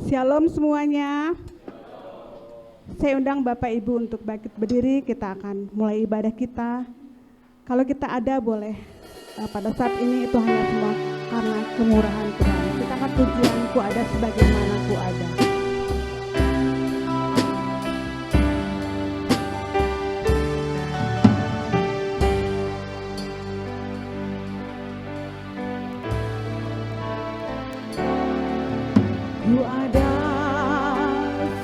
Shalom semuanya. Saya undang Bapak Ibu untuk bangkit berdiri, kita akan mulai ibadah kita. Kalau kita ada boleh pada saat ini itu hanya semua karena kemurahan Tuhan. Kita akan pujianku ada sebagaimana ku ada. Ku ada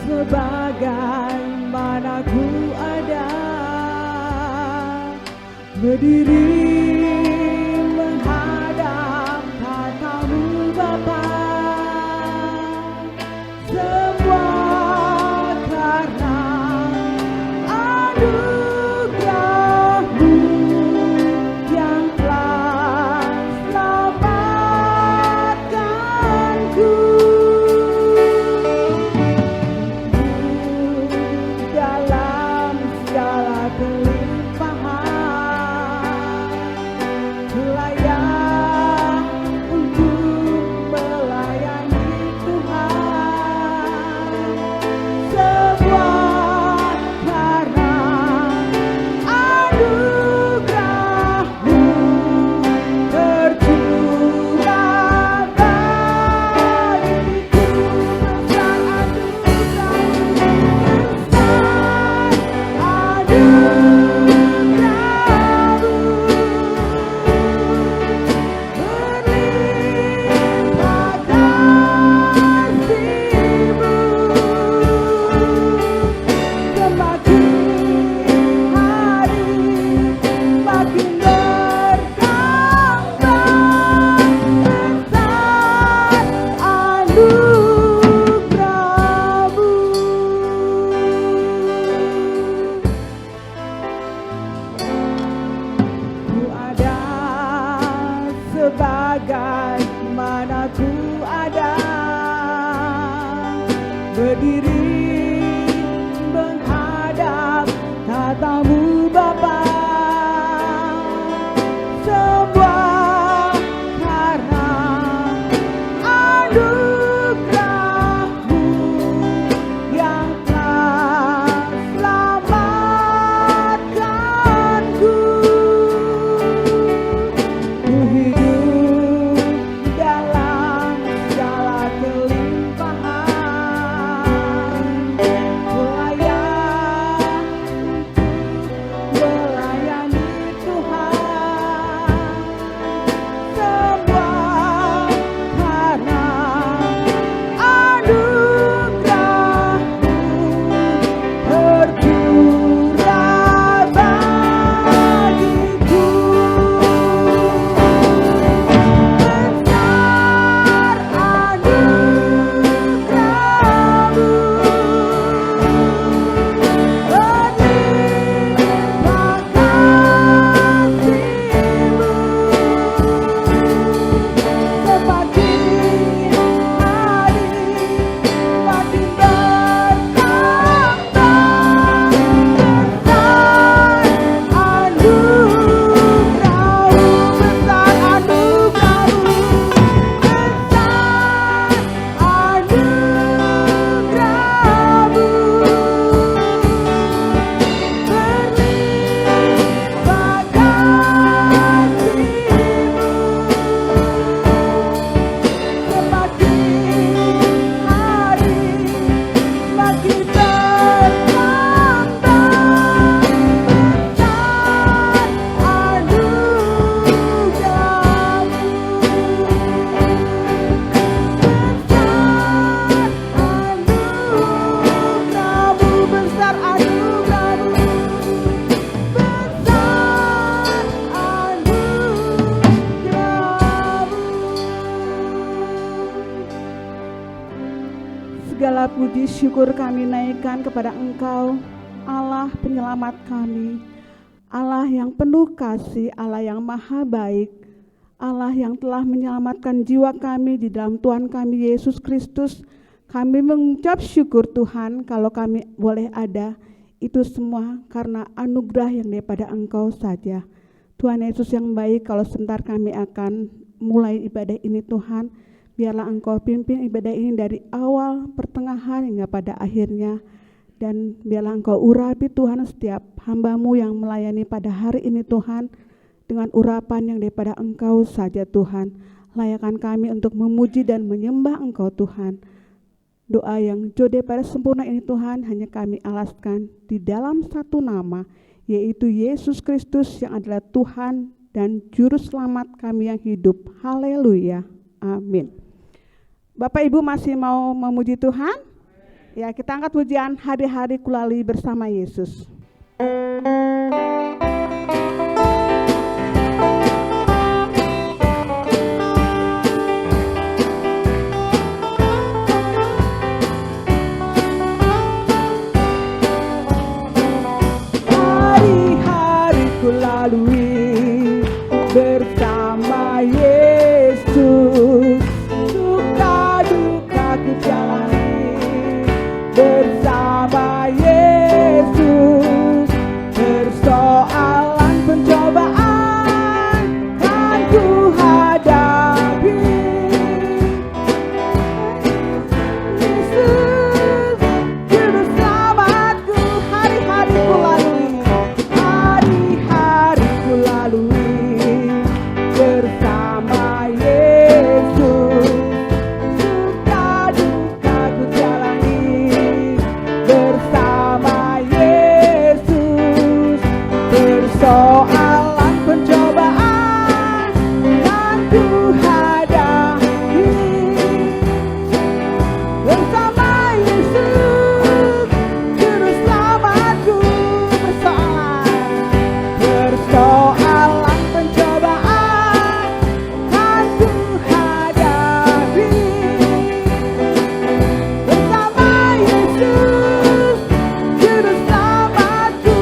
sebagaimana ku ada, berdiri menghadap hatamu Bapa, semua karena anugerah-Mu yang telah selamatkanku. Dalam segala kelimpahan, layak untuk melayani Tuhan. Semua karena anugerah-Mu tercurah bagiku, besar sebagaimana ku ada, berdiri menghadap tatamu Bapa, semua karena anugerah-Mu yang telah selamatkanku. Ku hidup dalam segala kelimpahan, layak untuk melayani Tuhan. Semua karena anugerah-Mu tercurah bagiku. Besar anugerah-Mu, berlimpah kasih-Mu, sepagi hari makin bertambah. Besar anugerah-Mu, besar anugerah-Mu, besar anugerah-Mu, berlimpah kasih-Mu, sepagi hari makin bertambah. Besar anugerah-Mu, besar anugerah-Mu, besar anugerah-Mu. Segala puji syukur kami naikkan kepada Engkau, Allah penyelamat kami, Allah yang penuh kasih, Allah yang maha baik, Allah yang telah menyelamatkan jiwa kami di dalam Tuhan kami Yesus Kristus. Kami mengucap syukur Tuhan kalau kami boleh ada, itu semua karena anugerah yang daripada Engkau saja. Tuhan Yesus yang baik, kalau sebentar kami akan mulai ibadah ini Tuhan, Biarlah Engkau pimpin ibadah ini dari awal, pertengahan, hingga pada akhirnya. Dan biarlah Engkau urapi Tuhan setiap hamba-Mu yang melayani pada hari ini Tuhan, dengan urapan yang daripada Engkau saja Tuhan. Layakan kami untuk memuji dan menyembah Engkau Tuhan. Doa yang jauh daripada sempurna ini Tuhan hanya kami alaskan di dalam satu nama, yaitu Yesus Kristus yang adalah Tuhan dan Juru Selamat kami yang hidup. Haleluya. Amin. Bapak Ibu masih mau memuji Tuhan? Ya, kita angkat pujian hari-hari kulalui bersama Yesus. Hari-hari kulalui bersama Yesus, suka duka ku jalani bersama Yesus. Persoalan pencobaan kan ku hadapi, Yesus Juru Selamatku. Hari-hari ku lalui, hari-hari ku lalui bersama Yesus, suka duka ku jalani bersama Yesus. Persoalan pencobaan yang ku hadapi bersama Yesus Juru Selamatku. Persoalan pencobaan kan ku hadapi bersama Yesus Juru Selamatku.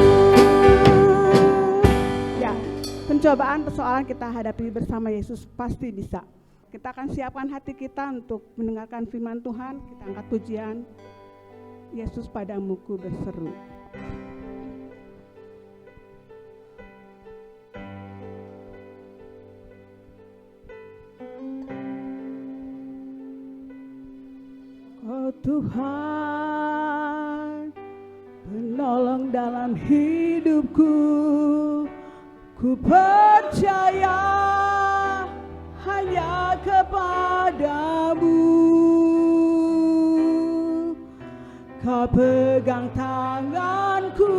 Ya, pencobaan persoalan kita hadapi bersama Yesus pasti bisa. Kita akan siapkan hati kita untuk mendengarkan firman Tuhan. Kita angkat pujian Yesus padamu ku berseru. Oh Tuhan, penolong dalam hidupku, ku percaya hanya kepadamu. Kau pegang tanganku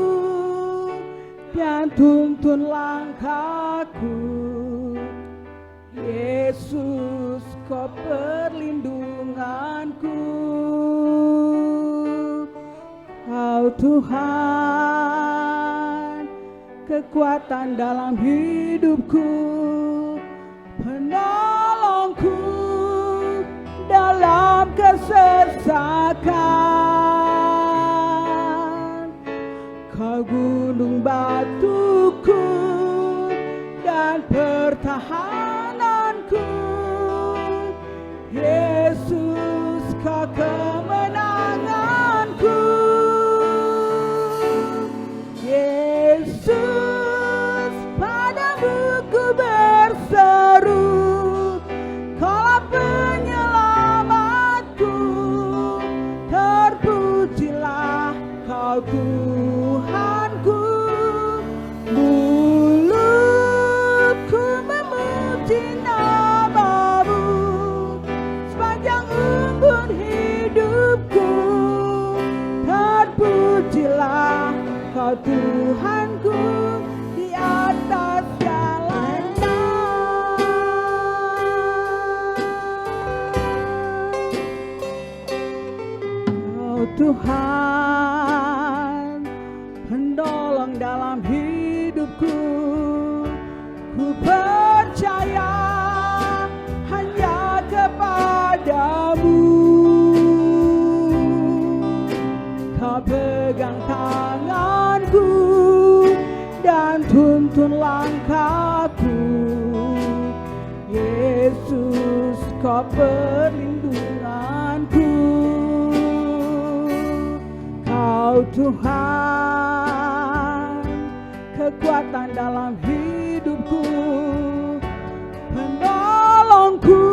dan tuntun langkahku. Yesus, Kau perlindunganku. Kau Tuhan, kekuatan dalam hidupku, penolongku dalam kesesakan. Kau gunung batuku dan pertahananku. Yesus, Kau kemenanganku. Yesus, padamu ku berseru. Kaulah penyelamatku. Terpujilah Kau Tuhanku. Mulutku memuji nama-Mu sepanjang umur hidupku. Terpujilah Kau Tuhanku di atas segalanya. Kau Tuhan, penolong dalam hidupku, ku percaya hanya kepadamu. Kau pegang tanganku dan tuntun langkahku. Yesus, Kau perlindunganku. Kau Tuhan, kekuatan dalam hidupku, penolongku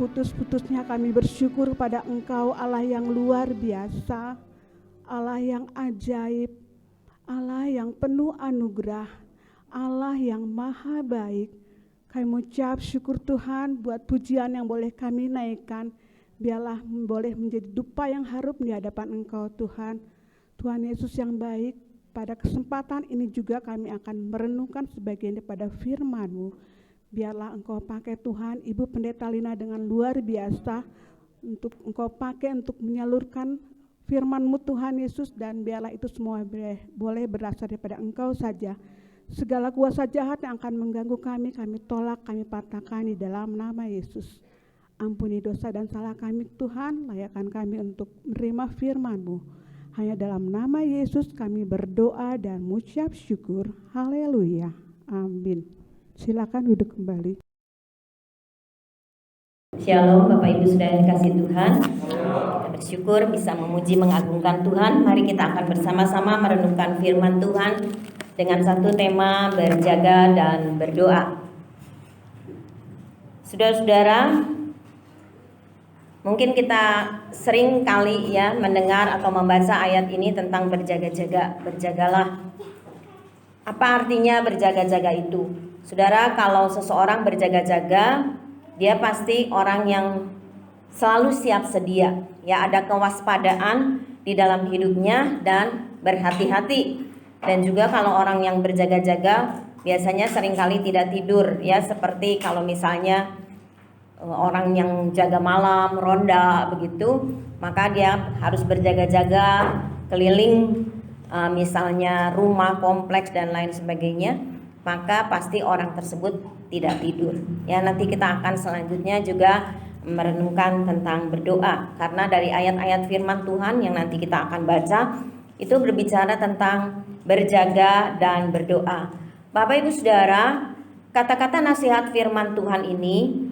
seputus-putusnya kami bersyukur pada Engkau, Allah yang luar biasa, Allah yang ajaib, Allah yang penuh anugerah, Allah yang maha baik. Kami mengucap syukur Tuhan buat pujian yang boleh kami naikkan. Biarlah boleh menjadi dupa yang harum di hadapan Engkau Tuhan. Tuhan Yesus yang baik, pada kesempatan ini juga kami akan merenungkan sebagian daripada firman-Mu. Biarlah Engkau pakai Tuhan, Ibu Pendeta Lina dengan luar biasa, untuk Engkau pakai untuk menyalurkan firman-Mu Tuhan Yesus, dan biarlah itu semua boleh berasal daripada Engkau saja. Segala kuasa jahat yang akan mengganggu kami tolak, kami patahkan di dalam nama Yesus. Ampuni dosa dan salah kami Tuhan, layakkan kami untuk menerima firman-Mu. Hanya dalam nama Yesus kami berdoa dan mengucap syukur. Haleluya. Amin. Silakan duduk kembali. Shalom Bapak Ibu Saudara yang dikasihi Tuhan. Kita bersyukur bisa memuji mengagungkan Tuhan. Mari kita akan bersama-sama merenungkan firman Tuhan dengan satu tema, berjaga dan berdoa. Saudara-saudara, mungkin kita sering kali ya mendengar atau membaca ayat ini tentang berjaga-jaga, berjagalah. Apa artinya berjaga-jaga itu? Saudara, kalau seseorang berjaga-jaga, dia pasti orang yang selalu siap sedia. Ya, ada kewaspadaan di dalam hidupnya dan berhati-hati. Dan juga kalau orang yang berjaga-jaga biasanya seringkali tidak tidur, ya, seperti kalau misalnya orang yang jaga malam, ronda begitu, maka dia harus berjaga-jaga keliling misalnya rumah, kompleks dan lain sebagainya, maka pasti orang tersebut tidak tidur. Ya, nanti kita akan selanjutnya juga merenungkan tentang berdoa, karena dari ayat-ayat firman Tuhan yang nanti kita akan baca itu berbicara tentang berjaga dan berdoa. Bapak Ibu Saudara, kata-kata nasihat firman Tuhan ini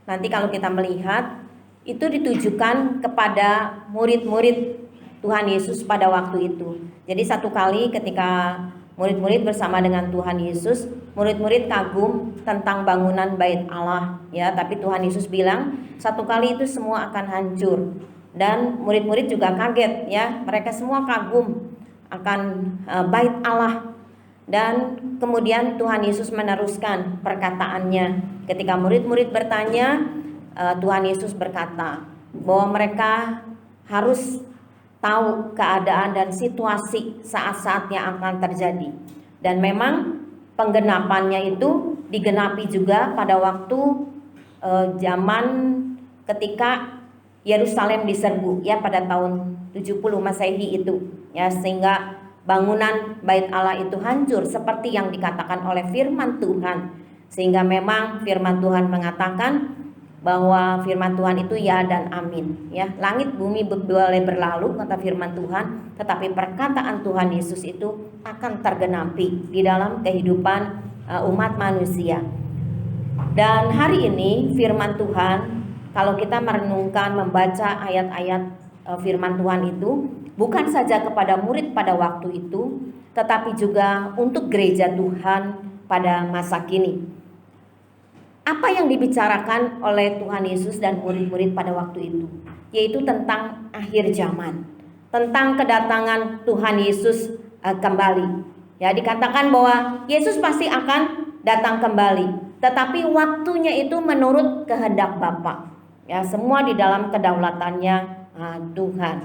nanti kalau kita melihat itu ditujukan kepada murid-murid Tuhan Yesus pada waktu itu. Jadi satu kali ketika murid-murid bersama dengan Tuhan Yesus, murid-murid kagum tentang bangunan bait Allah, ya, tapi Tuhan Yesus bilang satu kali itu semua akan hancur. Dan murid-murid juga kaget, ya, mereka semua kagum akan bait Allah. Dan kemudian Tuhan Yesus meneruskan perkataannya. Ketika murid-murid bertanya, Tuhan Yesus berkata bahwa mereka harus tahu keadaan dan situasi saat-saat yang akan terjadi. Dan memang penggenapannya itu digenapi juga pada waktu zaman ketika Yerusalem diserbu, ya, pada tahun 70 Masehi itu, ya, sehingga bangunan bait Allah itu hancur seperti yang dikatakan oleh firman Tuhan. Sehingga memang firman Tuhan mengatakan bahwa firman Tuhan itu ya dan amin, ya. Langit bumi boleh berlalu, kata firman Tuhan, tetapi perkataan Tuhan Yesus itu akan tergenapi di dalam kehidupan umat manusia. Dan hari ini firman Tuhan, kalau kita merenungkan, membaca ayat-ayat firman Tuhan itu bukan saja kepada murid pada waktu itu, tetapi juga untuk gereja Tuhan pada masa kini. Apa yang dibicarakan oleh Tuhan Yesus dan murid-murid pada waktu itu? Yaitu tentang akhir zaman, tentang kedatangan Tuhan Yesus kembali. Ya, dikatakan bahwa Yesus pasti akan datang kembali, tetapi waktunya itu menurut kehendak Bapa. Ya, semua di dalam kedaulatannya Tuhan.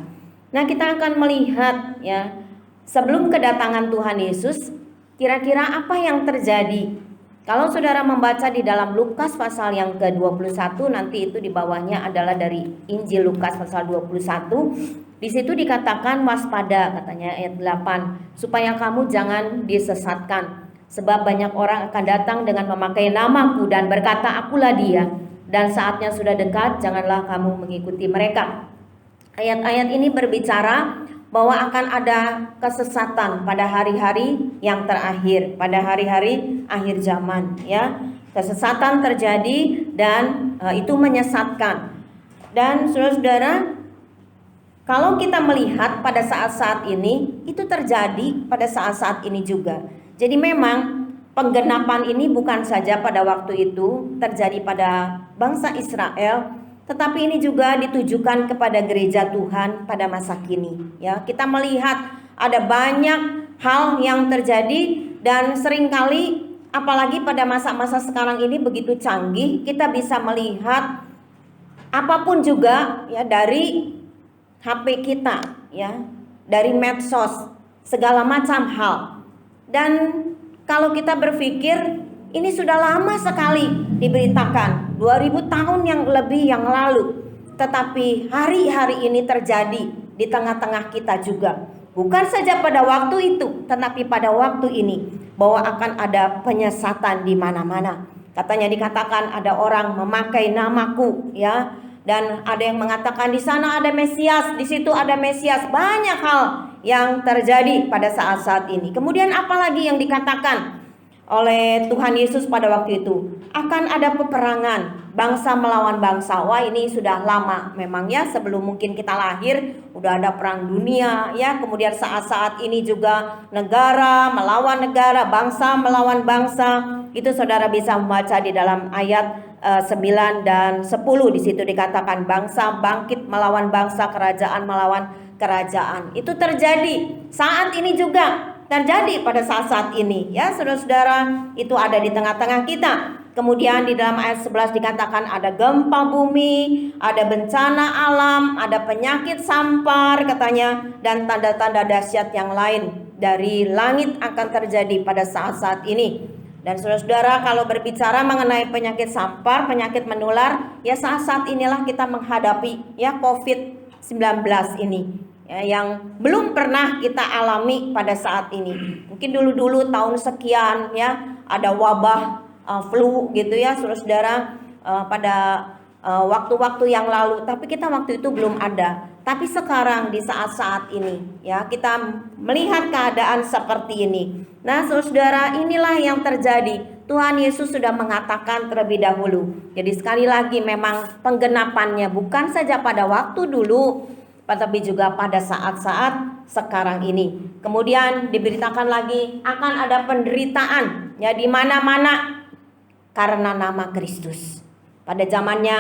Nah, kita akan melihat, ya, sebelum kedatangan Tuhan Yesus, kira-kira apa yang terjadi. Kalau saudara membaca di dalam Lukas pasal yang ke-21, nanti itu di bawahnya adalah dari Injil Lukas pasal 21. Di situ dikatakan waspada, katanya ayat 8, supaya kamu jangan disesatkan, sebab banyak orang akan datang dengan memakai namaku dan berkata, akulah dia, dan saatnya sudah dekat, janganlah kamu mengikuti mereka. Ayat-ayat ini berbicara bahwa akan ada kesesatan pada hari-hari yang terakhir, pada hari-hari akhir zaman, ya. Kesesatan terjadi dan itu menyesatkan. Dan saudara-saudara, kalau kita melihat pada saat-saat ini, itu terjadi pada saat-saat ini juga. Jadi memang penggenapan ini bukan saja pada waktu itu terjadi pada bangsa Israel, tetapi ini juga ditujukan kepada gereja Tuhan pada masa kini. Ya, kita melihat ada banyak hal yang terjadi dan seringkali apalagi pada masa-masa sekarang ini begitu canggih, kita bisa melihat apapun juga ya dari HP kita, ya, dari medsos, segala macam hal. Dan kalau kita berpikir ini sudah lama sekali diberitakan, 2000 tahun yang lebih yang lalu. Tetapi hari-hari ini terjadi di tengah-tengah kita juga. Bukan saja pada waktu itu, tetapi pada waktu ini, bahwa akan ada penyesatan di mana-mana. Katanya dikatakan ada orang memakai namaku, ya, dan ada yang mengatakan di sana ada Mesias, di situ ada Mesias. Banyak hal yang terjadi pada saat-saat ini. Kemudian apalagi yang dikatakan oleh Tuhan Yesus pada waktu itu? Akan ada peperangan bangsa melawan bangsa. Wah, ini sudah lama memang ya, sebelum mungkin kita lahir udah ada perang dunia ya. Kemudian saat-saat ini juga negara melawan negara, bangsa melawan bangsa. Itu saudara bisa membaca di dalam ayat 9 dan 10. Di situ dikatakan bangsa bangkit melawan bangsa, kerajaan melawan kerajaan. Itu terjadi saat ini juga, terjadi pada saat-saat ini ya saudara-saudara, itu ada di tengah-tengah kita. Kemudian di dalam ayat 11 dikatakan ada gempa bumi, ada bencana alam, ada penyakit sampar katanya, dan tanda-tanda dahsyat yang lain dari langit akan terjadi pada saat-saat ini. Dan saudara-saudara, kalau berbicara mengenai penyakit sampar, penyakit menular, ya saat-saat inilah kita menghadapi ya COVID-19 ini ya, yang belum pernah kita alami pada saat ini. Mungkin dulu-dulu tahun sekian ya ada wabah flu gitu ya saudara-saudara, pada waktu-waktu yang lalu, tapi kita waktu itu belum ada. Tapi sekarang di saat-saat ini ya kita melihat keadaan seperti ini. Nah saudara, inilah yang terjadi. Tuhan Yesus sudah mengatakan terlebih dahulu. Jadi sekali lagi memang penggenapannya bukan saja pada waktu dulu, tetapi juga pada saat-saat sekarang ini. Kemudian diberitakan lagi akan ada penderitaan ya di mana-mana karena nama Kristus. Pada zamannya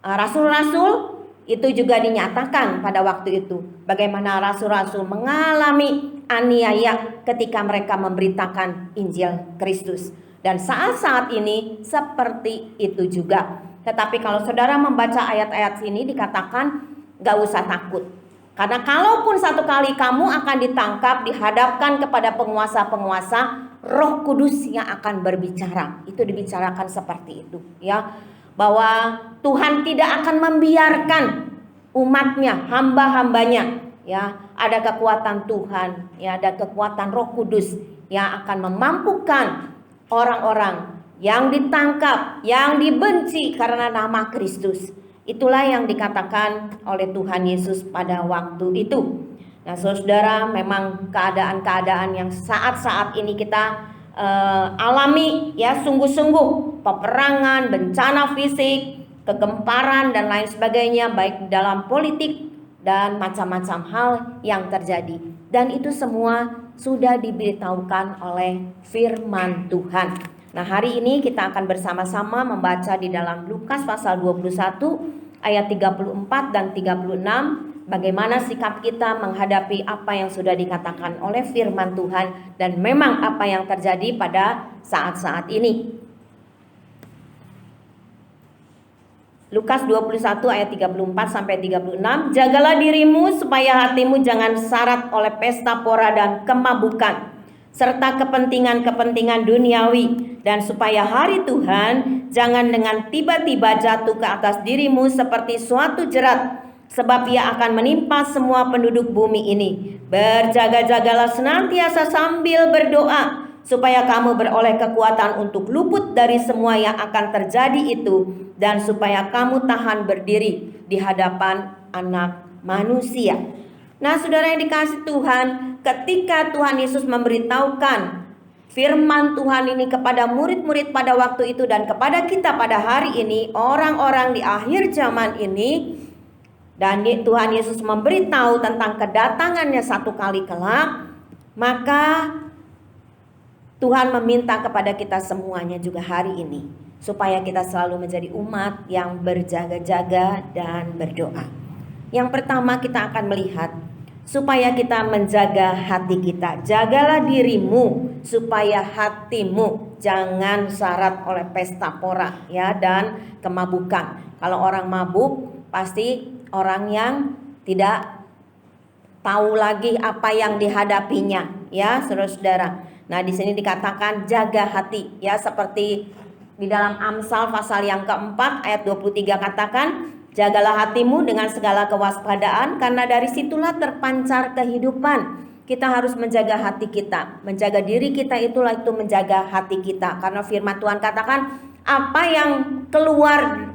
rasul-rasul itu juga dinyatakan pada waktu itu bagaimana rasul-rasul mengalami aniaya ketika mereka memberitakan Injil Kristus. Dan saat-saat ini seperti itu juga. Tetapi kalau saudara membaca ayat-ayat ini dikatakan gak usah takut. Karena kalaupun satu kali kamu akan ditangkap, dihadapkan kepada penguasa-penguasa, Roh Kudus yang akan berbicara. Itu dibicarakan seperti itu ya, bahwa Tuhan tidak akan membiarkan umatnya, hamba-hambanya ya, ada kekuatan Tuhan ya, ada kekuatan Roh Kudus yang akan memampukan orang-orang yang ditangkap, yang dibenci karena nama Kristus. Itulah yang dikatakan oleh Tuhan Yesus pada waktu itu. Nah saudara, memang keadaan-keadaan yang saat-saat ini kita alami ya, sungguh-sungguh peperangan, bencana fisik, kegemparan dan lain sebagainya, baik dalam politik dan macam-macam hal yang terjadi. Dan itu semua sudah diberitahukan oleh firman Tuhan. Nah hari ini kita akan bersama-sama membaca di dalam Lukas pasal 21 ayat 34 dan 36. Bagaimana sikap kita menghadapi apa yang sudah dikatakan oleh firman Tuhan dan memang apa yang terjadi pada saat-saat ini. Lukas 21 ayat 34 sampai 36. Jagalah dirimu supaya hatimu jangan syarat oleh pesta pora dan kemabukan serta kepentingan-kepentingan duniawi, dan supaya hari Tuhan jangan dengan tiba-tiba jatuh ke atas dirimu seperti suatu jerat, sebab ia akan menimpa semua penduduk bumi ini. Berjaga-jagalah senantiasa sambil berdoa, supaya kamu beroleh kekuatan untuk luput dari semua yang akan terjadi itu, dan supaya kamu tahan berdiri di hadapan Anak Manusia. Nah saudara yang dikasihi Tuhan, ketika Tuhan Yesus memberitahukan firman Tuhan ini kepada murid-murid pada waktu itu dan kepada kita pada hari ini, orang-orang di akhir zaman ini, dan Tuhan Yesus memberitahu tentang kedatangannya satu kali kelak, maka Tuhan meminta kepada kita semuanya juga hari ini, supaya kita selalu menjadi umat yang berjaga-jaga dan berdoa. Yang pertama kita akan melihat, supaya kita menjaga hati kita. Jagalah dirimu supaya hatimu jangan syarat oleh pesta pora ya dan kemabukan. Kalau orang mabuk pasti orang yang tidak tahu lagi apa yang dihadapinya ya, saudara-saudara. Nah, di sini dikatakan jaga hati ya, seperti di dalam Amsal pasal yang keempat ayat 23 katakan, jagalah hatimu dengan segala kewaspadaan, karena dari situlah terpancar kehidupan. Kita harus menjaga hati kita, menjaga diri kita, itulah itu menjaga hati kita. Karena firman Tuhan katakan, apa yang keluar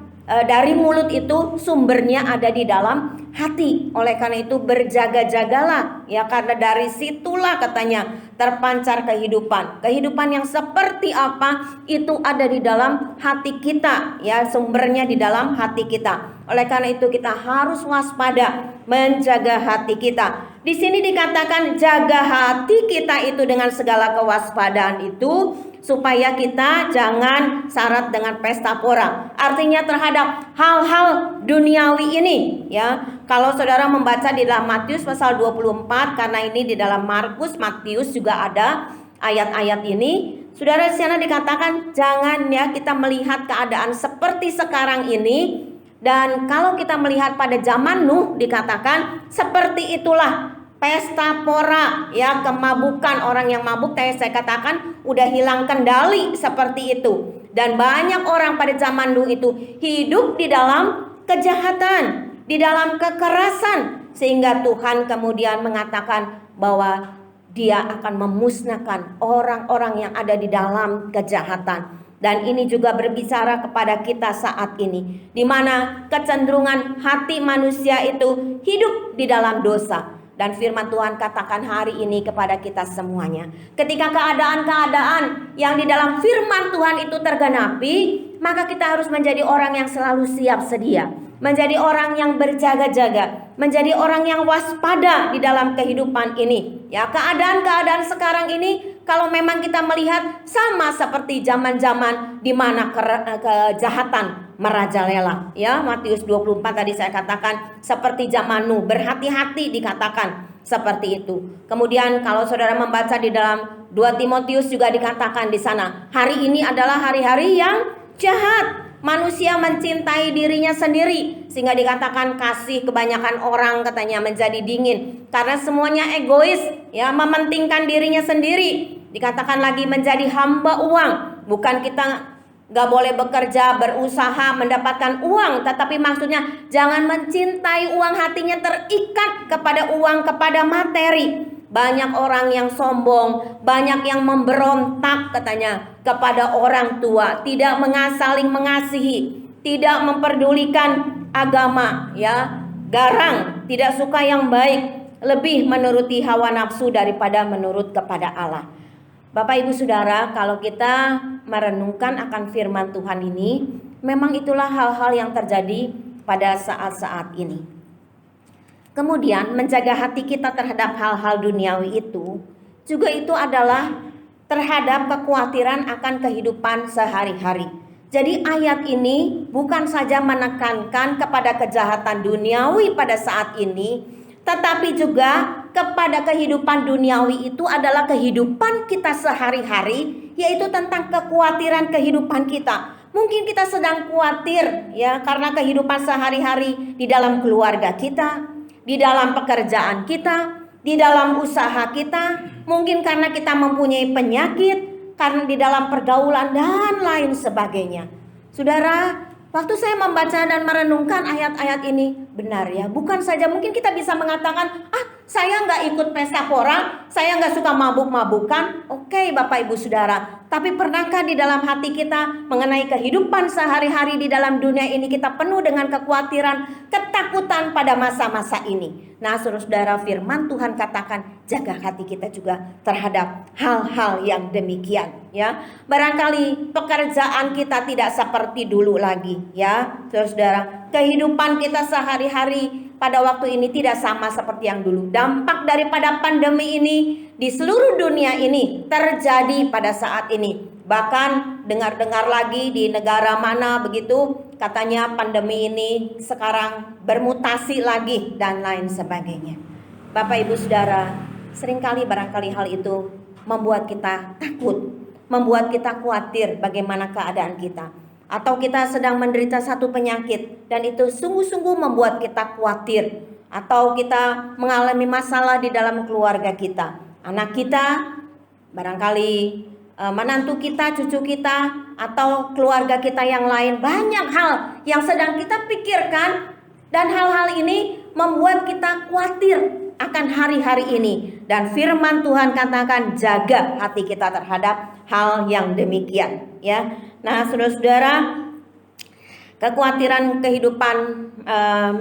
dari mulut itu sumbernya ada di dalam hati. Oleh karena itu berjaga-jagalah ya, karena dari situlah katanya terpancar kehidupan. Kehidupan yang seperti apa itu ada di dalam hati kita ya, sumbernya di dalam hati kita. Oleh karena itu kita harus waspada menjaga hati kita. Di sini dikatakan jaga hati kita itu dengan segala kewaspadaan itu, supaya kita jangan syarat dengan pesta pora. Artinya terhadap hal-hal duniawi ini ya. Kalau saudara membaca di dalam Matius pasal 24, karena ini di dalam Markus, Matius juga ada ayat-ayat ini. Saudara, di sana dikatakan jangan ya kita melihat keadaan seperti sekarang ini. Dan kalau kita melihat pada zaman Nuh, dikatakan seperti itulah pesta pora ya, kemabukan. Orang yang mabuk saya katakan udah hilang kendali seperti itu. Dan banyak orang pada zaman Nuh itu hidup di dalam kejahatan, di dalam kekerasan, sehingga Tuhan kemudian mengatakan bahwa Dia akan memusnahkan orang-orang yang ada di dalam kejahatan. Dan ini juga berbicara kepada kita saat ini, di mana kecenderungan hati manusia itu hidup di dalam dosa. Dan firman Tuhan katakan hari ini kepada kita semuanya, ketika keadaan-keadaan yang di dalam firman Tuhan itu tergenapi, maka kita harus menjadi orang yang selalu siap sedia, menjadi orang yang berjaga-jaga, menjadi orang yang waspada di dalam kehidupan ini. Ya, keadaan-keadaan sekarang ini kalau memang kita melihat sama seperti zaman-zaman di mana kejahatan merajalela. Ya, Matius 24 tadi saya katakan seperti zaman Nuh, berhati-hati dikatakan seperti itu. Kemudian kalau saudara membaca di dalam 2 Timotius juga dikatakan di sana, hari ini adalah hari-hari yang jahat. Manusia mencintai dirinya sendiri, sehingga dikatakan kasih kebanyakan orang katanya menjadi dingin, karena semuanya egois ya, mementingkan dirinya sendiri. Dikatakan lagi menjadi hamba uang. Bukan kita gak boleh bekerja, berusaha, mendapatkan uang, tetapi maksudnya jangan mencintai uang, hatinya terikat kepada uang, kepada materi. Banyak orang yang sombong, banyak yang memberontak katanya kepada orang tua, tidak saling mengasihi, tidak memperdulikan agama ya, garang, tidak suka yang baik, lebih menuruti hawa nafsu daripada menurut kepada Allah. Bapak Ibu Saudara, kalau kita merenungkan akan firman Tuhan ini, memang itulah hal-hal yang terjadi pada saat-saat ini. Kemudian menjaga hati kita terhadap hal-hal duniawi itu, juga itu adalah terhadap kekhawatiran akan kehidupan sehari-hari. Jadi ayat ini bukan saja menekankan kepada kejahatan duniawi pada saat ini, tetapi juga kepada kehidupan duniawi itu adalah kehidupan kita sehari-hari, yaitu tentang kekhawatiran kehidupan kita. Mungkin kita sedang khawatir ya karena kehidupan sehari-hari di dalam keluarga kita, di dalam pekerjaan kita, di dalam usaha kita, mungkin karena kita mempunyai penyakit, karena di dalam pergaulan dan lain sebagainya. Saudara, waktu saya membaca dan merenungkan ayat-ayat ini, benar ya, bukan saja mungkin kita bisa mengatakan, saya nggak ikut pesta pora, saya nggak suka mabuk-mabukan. Oke Bapak Ibu Saudara, tapi pernahkah di dalam hati kita mengenai kehidupan sehari-hari di dalam dunia ini kita penuh dengan kekhawatiran, ketakutan pada masa-masa ini? Nah saudara-saudara, firman Tuhan katakan jaga hati kita juga terhadap hal-hal yang demikian ya. Barangkali pekerjaan kita tidak seperti dulu lagi ya saudara-saudara. Kehidupan kita sehari-hari pada waktu ini tidak sama seperti yang dulu. Dampak daripada pandemi ini di seluruh dunia ini terjadi pada saat ini. Bahkan dengar-dengar lagi di negara mana begitu, katanya pandemi ini sekarang bermutasi lagi dan lain sebagainya. Bapak Ibu Saudara, seringkali barangkali hal itu membuat kita takut, membuat kita khawatir bagaimana keadaan kita. Atau kita sedang menderita satu penyakit dan itu sungguh-sungguh membuat kita khawatir. Atau kita mengalami masalah di dalam keluarga kita, anak kita, barangkali menantu kita, cucu kita, atau keluarga kita yang lain. Banyak hal yang sedang kita pikirkan dan hal-hal ini membuat kita khawatir akan hari-hari ini. Dan firman Tuhan katakan jaga hati kita terhadap hal yang demikian, ya. Nah, saudara-saudara, kekhawatiran kehidupan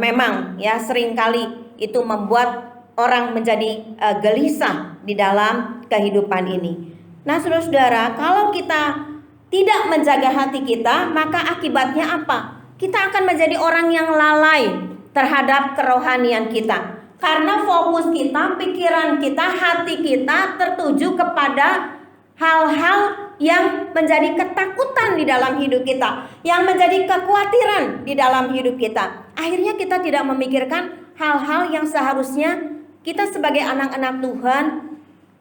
memang ya seringkali itu membuat orang menjadi gelisah di dalam kehidupan ini. Nah, saudara-saudara, kalau kita tidak menjaga hati kita, maka akibatnya apa? Kita akan menjadi orang yang lalai terhadap kerohanian kita. Karena fokus kita, pikiran kita, hati kita tertuju kepada hal-hal yang menjadi ketakutan di dalam hidup kita, yang menjadi kekhawatiran di dalam hidup kita. Akhirnya kita tidak memikirkan hal-hal yang seharusnya kita sebagai anak-anak Tuhan,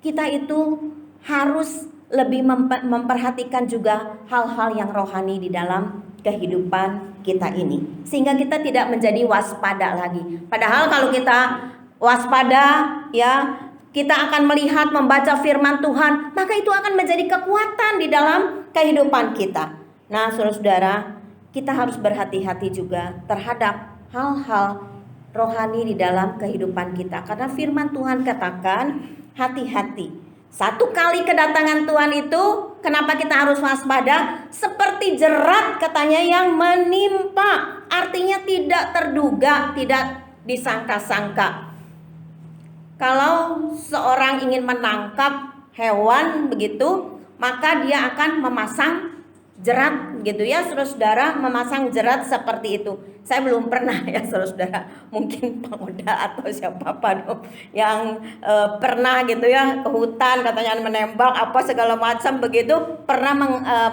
kita itu harus lebih memperhatikan juga hal-hal yang rohani di dalam kehidupan kita ini. Sehingga kita tidak menjadi waspada lagi. Padahal kalau kita waspada, ya, kita akan melihat, membaca firman Tuhan, maka itu akan menjadi kekuatan di dalam kehidupan kita. Nah, saudara-saudara, kita harus berhati-hati juga terhadap hal-hal rohani di dalam kehidupan kita. Karena firman Tuhan katakan, hati-hati. Satu kali kedatangan Tuhan itu, kenapa kita harus waspada? Seperti jerat katanya yang menimpa. Artinya tidak terduga, tidak disangka-sangka. Kalau seorang ingin menangkap hewan begitu, maka dia akan memasang jerat gitu ya, saudara-saudara, memasang jerat seperti itu. Saya belum pernah ya, saudara-saudara. Mungkin Pak Oda atau siapa dong yang pernah gitu ya ke hutan, katanya menembak apa segala macam begitu, pernah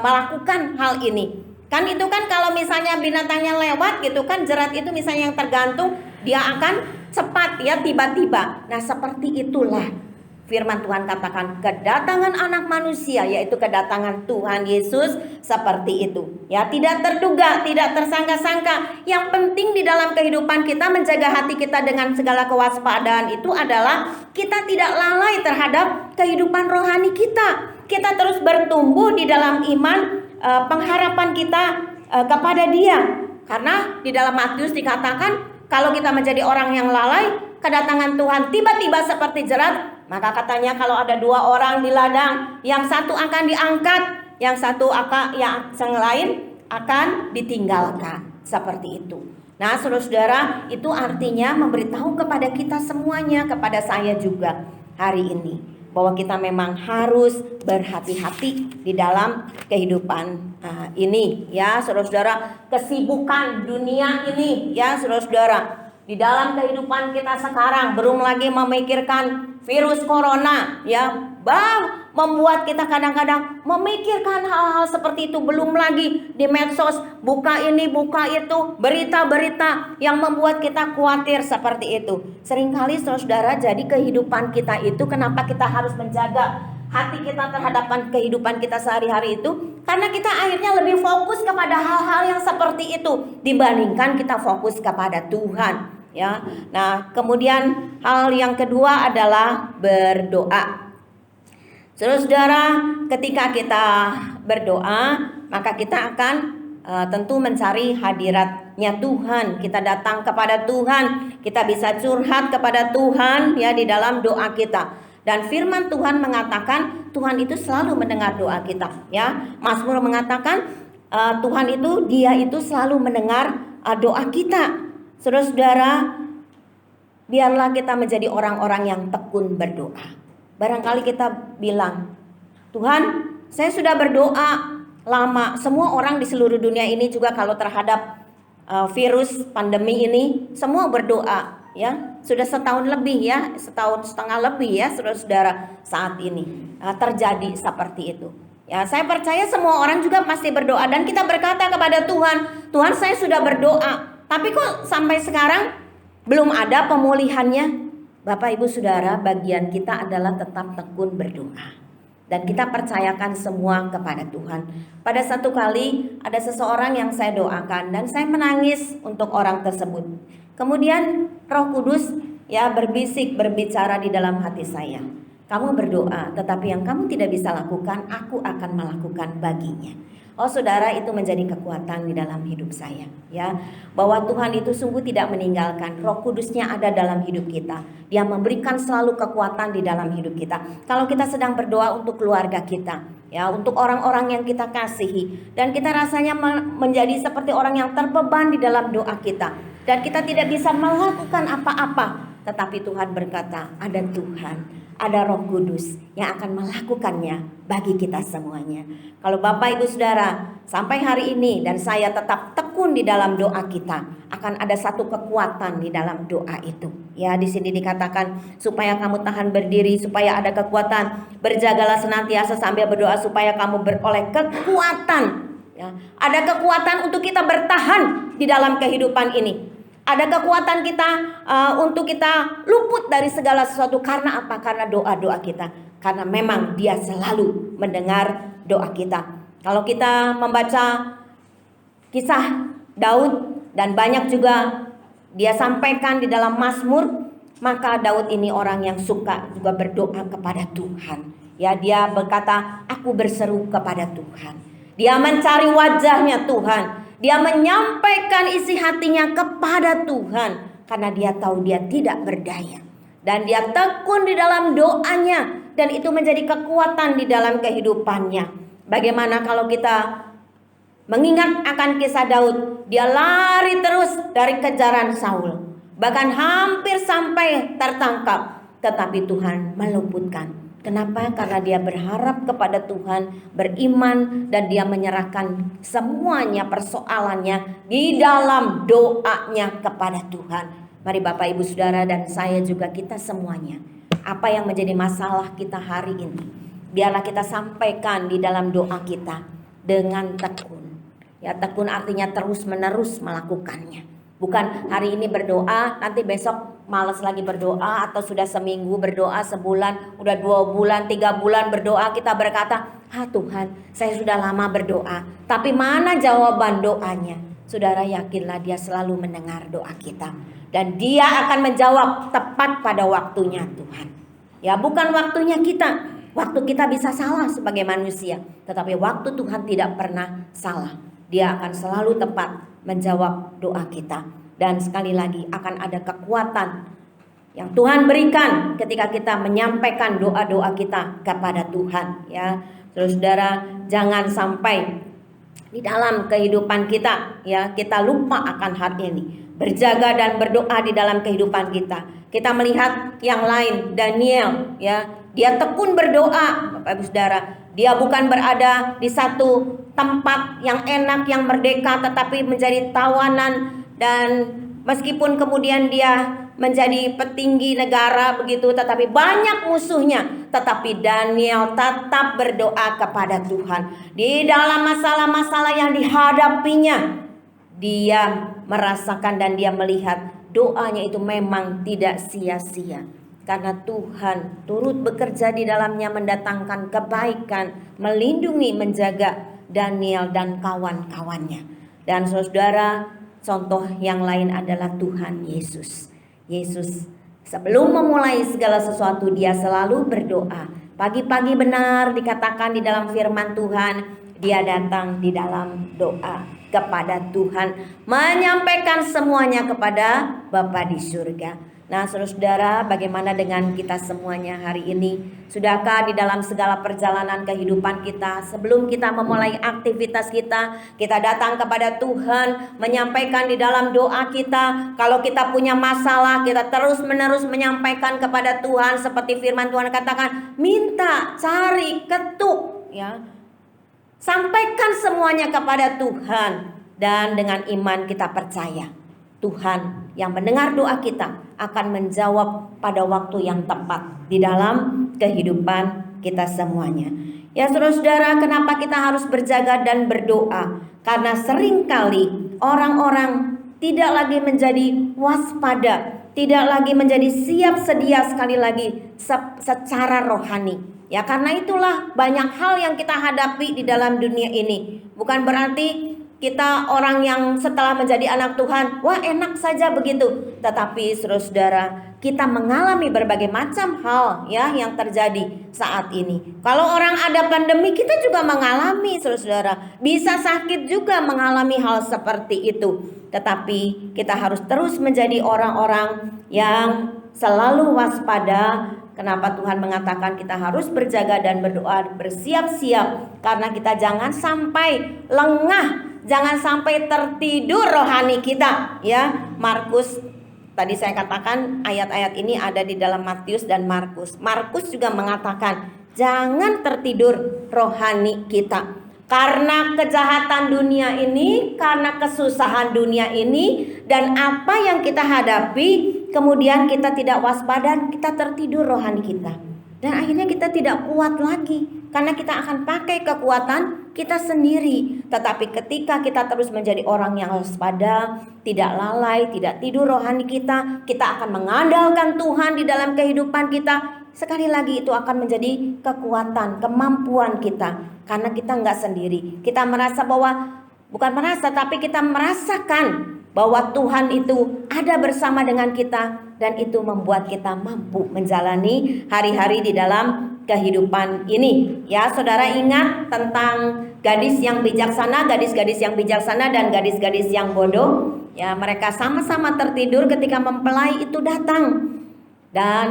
melakukan hal ini. Kan itu kan kalau misalnya binatangnya lewat gitu kan, jerat itu misalnya yang tergantung, dia akan cepat ya, tiba-tiba. Nah, seperti itulah firman Tuhan katakan kedatangan anak manusia, yaitu kedatangan Tuhan Yesus seperti itu. Ya, tidak terduga, tidak tersangka-sangka. Yang penting di dalam kehidupan kita menjaga hati kita dengan segala kewaspadaan itu adalah kita tidak lalai terhadap kehidupan rohani kita. Kita terus bertumbuh di dalam iman, pengharapan kita kepada Dia. Karena di dalam Matius dikatakan kalau kita menjadi orang yang lalai, kedatangan Tuhan tiba-tiba seperti jerat, maka katanya kalau ada dua orang di ladang, yang satu akan diangkat, yang lain akan ditinggalkan. Seperti itu. Nah, saudara-saudara, itu artinya memberitahu kepada kita semuanya, kepada saya juga hari ini, bahwa kita memang harus berhati-hati di dalam kehidupan ini ya, saudara-saudara. Kesibukan dunia ini ya, saudara-saudara, di dalam kehidupan kita sekarang, belum lagi memikirkan virus corona ya, membuat kita kadang-kadang memikirkan hal-hal seperti itu. Belum lagi di medsos, buka ini, buka itu, berita-berita yang membuat kita khawatir seperti itu. Seringkali saudara-saudara, jadi kehidupan kita itu, kenapa kita harus menjaga hati kita terhadap kehidupan kita sehari-hari itu? Karena kita akhirnya lebih fokus kepada hal-hal yang seperti itu dibandingkan kita fokus kepada Tuhan ya. Nah, kemudian hal yang kedua adalah berdoa. Saudara-saudara, ketika kita berdoa, maka kita akan tentu mencari hadiratnya Tuhan. Kita datang kepada Tuhan, kita bisa curhat kepada Tuhan ya di dalam doa kita. Dan firman Tuhan mengatakan Tuhan itu selalu mendengar doa kita ya. Mazmur mengatakan Tuhan itu, Dia itu selalu mendengar doa kita. Saudara-saudara, biarlah kita menjadi orang-orang yang tekun berdoa. Barangkali kita bilang, Tuhan, saya sudah berdoa lama. Semua orang di seluruh dunia ini juga kalau terhadap virus pandemi ini, semua berdoa. ya, sudah setahun lebih ya, setahun setengah lebih ya saudara-saudara saat ini terjadi seperti itu. Ya, saya percaya semua orang juga pasti berdoa dan kita berkata kepada Tuhan, Tuhan saya sudah berdoa, tapi kok sampai sekarang belum ada pemulihannya. Bapak Ibu Saudara, bagian kita adalah tetap tekun berdoa. Dan kita percayakan semua kepada Tuhan. Pada satu kali ada seseorang yang saya doakan dan saya menangis untuk orang tersebut. Kemudian Roh Kudus ya berbicara di dalam hati saya. Kamu berdoa, tetapi yang kamu tidak bisa lakukan, aku akan melakukan baginya. Oh saudara, itu menjadi kekuatan di dalam hidup saya ya, bahwa Tuhan itu sungguh tidak meninggalkan. Roh Kudusnya ada dalam hidup kita. Dia memberikan selalu kekuatan di dalam hidup kita. Kalau kita sedang berdoa untuk keluarga kita ya, untuk orang-orang yang kita kasihi, dan kita rasanya menjadi seperti orang yang terbeban di dalam doa kita, dan kita tidak bisa melakukan apa-apa, tetapi Tuhan berkata, ada Tuhan, ada Roh Kudus yang akan melakukannya bagi kita semuanya. Kalau Bapak Ibu Saudara sampai hari ini dan saya tetap tekun di dalam doa kita, akan ada satu kekuatan di dalam doa itu. Ya, di sini dikatakan supaya kamu tahan berdiri, supaya ada kekuatan. Berjagalah senantiasa sambil berdoa supaya kamu beroleh kekuatan. Ya, ada kekuatan untuk kita bertahan di dalam kehidupan ini. Ada kekuatan kita untuk kita luput dari segala sesuatu. Karena apa? Karena doa-doa kita. Karena memang Dia selalu mendengar doa kita. Kalau kita membaca kisah Daud, dan banyak juga dia sampaikan di dalam Mazmur, maka Daud ini orang yang suka juga berdoa kepada Tuhan. Ya, dia berkata, aku berseru kepada Tuhan. Dia mencari wajahnya Tuhan. Dia menyampaikan isi hatinya kepada Tuhan karena dia tahu dia tidak berdaya. Dan dia tekun di dalam doanya, dan itu menjadi kekuatan di dalam kehidupannya. Bagaimana kalau kita mengingat akan kisah Daud, dia lari terus dari kejaran Saul, bahkan hampir sampai tertangkap, tetapi Tuhan meluputkan. Kenapa? Karena dia berharap kepada Tuhan, beriman, dan dia menyerahkan semuanya persoalannya di dalam doanya kepada Tuhan. Mari Bapak Ibu Saudara dan saya juga, kita semuanya, apa yang menjadi masalah kita hari ini, biarlah kita sampaikan di dalam doa kita dengan tekun. Ya, tekun artinya terus menerus melakukannya. Bukan hari ini berdoa, nanti besok malas lagi berdoa, atau sudah seminggu berdoa, sebulan, udah 2 bulan, 3 bulan berdoa, kita berkata, Tuhan, saya sudah lama berdoa, tapi mana jawaban doanya? Saudara, yakinlah Dia selalu mendengar doa kita, dan Dia akan menjawab tepat pada waktunya Tuhan. Ya, bukan waktunya kita. Waktu kita bisa salah sebagai manusia, tetapi waktu Tuhan tidak pernah salah. Dia akan selalu tepat menjawab doa kita. Dan sekali lagi akan ada kekuatan yang Tuhan berikan ketika kita menyampaikan doa-doa kita kepada Tuhan. Ya, saudara, jangan sampai di dalam kehidupan kita ya kita lupa akan hal ini. Berjaga dan berdoa di dalam kehidupan kita. Kita melihat yang lain, Daniel ya, dia tekun berdoa, Bapak Ibu Saudara. Dia bukan berada di satu tempat yang enak, yang merdeka, tetapi menjadi tawanan. Dan meskipun kemudian dia menjadi petinggi negara begitu, tetapi banyak musuhnya, tetapi Daniel tetap berdoa kepada Tuhan. Di dalam masalah-masalah yang dihadapinya, dia merasakan dan dia melihat doanya itu memang tidak sia-sia. Karena Tuhan turut bekerja di dalamnya, mendatangkan kebaikan, melindungi, menjaga Daniel dan kawan-kawannya. Dan saudara, contoh yang lain adalah Tuhan Yesus. Yesus sebelum memulai segala sesuatu, Dia selalu berdoa. Pagi-pagi benar dikatakan di dalam firman Tuhan, Dia datang di dalam doa kepada Tuhan, menyampaikan semuanya kepada Bapa di surga. Nah, saudara-saudara, bagaimana dengan kita semuanya hari ini? Sudahkah di dalam segala perjalanan kehidupan kita, sebelum kita memulai aktivitas kita, kita datang kepada Tuhan, menyampaikan di dalam doa kita. Kalau kita punya masalah, kita terus-menerus menyampaikan kepada Tuhan, seperti firman Tuhan katakan, minta, cari, ketuk, ya. Sampaikan semuanya kepada Tuhan, dan dengan iman kita percaya Tuhan yang mendengar doa kita akan menjawab pada waktu yang tepat di dalam kehidupan kita semuanya. Ya saudara-saudara, kenapa kita harus berjaga dan berdoa? Karena seringkali orang-orang tidak lagi menjadi waspada, tidak lagi menjadi siap sedia sekali lagi secara rohani. Ya karena itulah banyak hal yang kita hadapi di dalam dunia ini. Bukan berarti kita orang yang setelah menjadi anak Tuhan, wah enak saja begitu. Tetapi saudara-saudara, kita mengalami berbagai macam hal ya yang terjadi saat ini. Kalau orang ada pandemi, kita juga mengalami saudara-saudara. Bisa sakit juga mengalami hal seperti itu. Tetapi kita harus terus menjadi orang-orang yang selalu waspada. Kenapa Tuhan mengatakan kita harus berjaga dan berdoa, bersiap-siap, karena kita jangan sampai lengah, jangan sampai tertidur rohani kita ya. Markus, tadi saya katakan ayat-ayat ini ada di dalam Matius dan Markus. Markus juga mengatakan jangan tertidur rohani kita. Karena kejahatan dunia ini, karena kesusahan dunia ini, dan apa yang kita hadapi, kemudian kita tidak waspada, kita tertidur rohani kita. Dan akhirnya kita tidak kuat lagi, karena kita akan pakai kekuatan kita sendiri. Tetapi ketika kita terus menjadi orang yang waspada, tidak lalai, tidak tidur rohani kita akan mengandalkan Tuhan di dalam kehidupan kita. Sekali lagi itu akan menjadi kekuatan, kemampuan kita. Karena kita nggak sendiri. Kita merasa bahwa, bukan merasa, tapi kita merasakan bahwa Tuhan itu ada bersama dengan kita. Dan itu membuat kita mampu menjalani hari-hari di dalam kehidupan ini. Ya saudara, ingat tentang gadis yang bijaksana, gadis-gadis yang bijaksana dan gadis-gadis yang bodoh. Ya mereka sama-sama tertidur ketika mempelai itu datang. Dan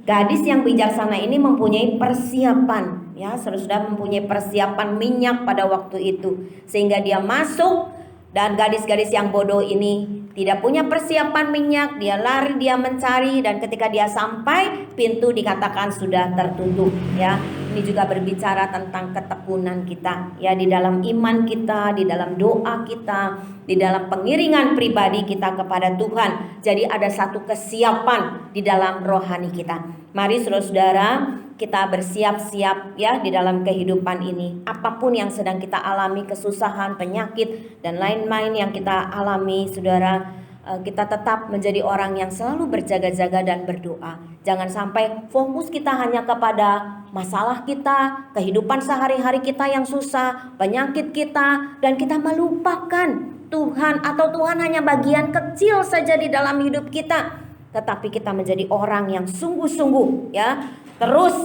gadis yang bijaksana ini mempunyai persiapan, ya sudah mempunyai persiapan minyak pada waktu itu, sehingga dia masuk. Dan gadis-gadis yang bodoh ini tidak punya persiapan minyak, dia lari, dia mencari, dan ketika dia sampai, pintu dikatakan sudah tertutup. Ya, ini juga berbicara tentang ketekunan kita, ya di dalam iman kita, di dalam doa kita, di dalam pengiringan pribadi kita kepada Tuhan. Jadi ada satu kesiapan di dalam rohani kita. Mari saudara-saudara, kita bersiap-siap ya di dalam kehidupan ini. Apapun yang sedang kita alami, kesusahan, penyakit, dan lain-lain yang kita alami, saudara, kita tetap menjadi orang yang selalu berjaga-jaga dan berdoa. Jangan sampai fokus kita hanya kepada masalah kita, kehidupan sehari-hari kita yang susah, penyakit kita, dan kita melupakan Tuhan, atau Tuhan hanya bagian kecil saja di dalam hidup kita. Tetapi kita menjadi orang yang sungguh-sungguh ya, terus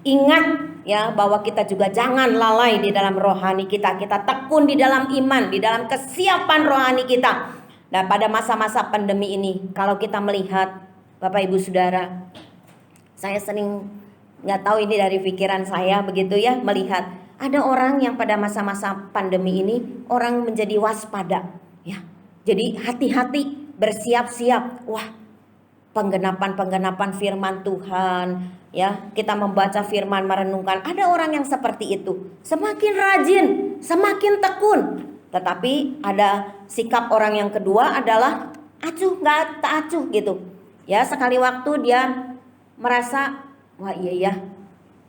ingat ya bahwa kita juga jangan lalai di dalam rohani kita. Kita tekun di dalam iman, di dalam kesiapan rohani kita. Nah pada masa-masa pandemi ini, kalau kita melihat Bapak Ibu Saudara, saya sering nggak tahu ini dari pikiran saya begitu ya, melihat ada orang yang pada masa-masa pandemi ini orang menjadi waspada ya. Jadi hati-hati, bersiap-siap. Wah, penggenapan firman Tuhan ya, kita membaca firman, merenungkan. Ada orang yang seperti itu, semakin rajin, semakin tekun. Tetapi ada sikap orang yang kedua adalah acuh, nggak tak acuh gitu ya. Sekali waktu dia merasa, wah iya ya,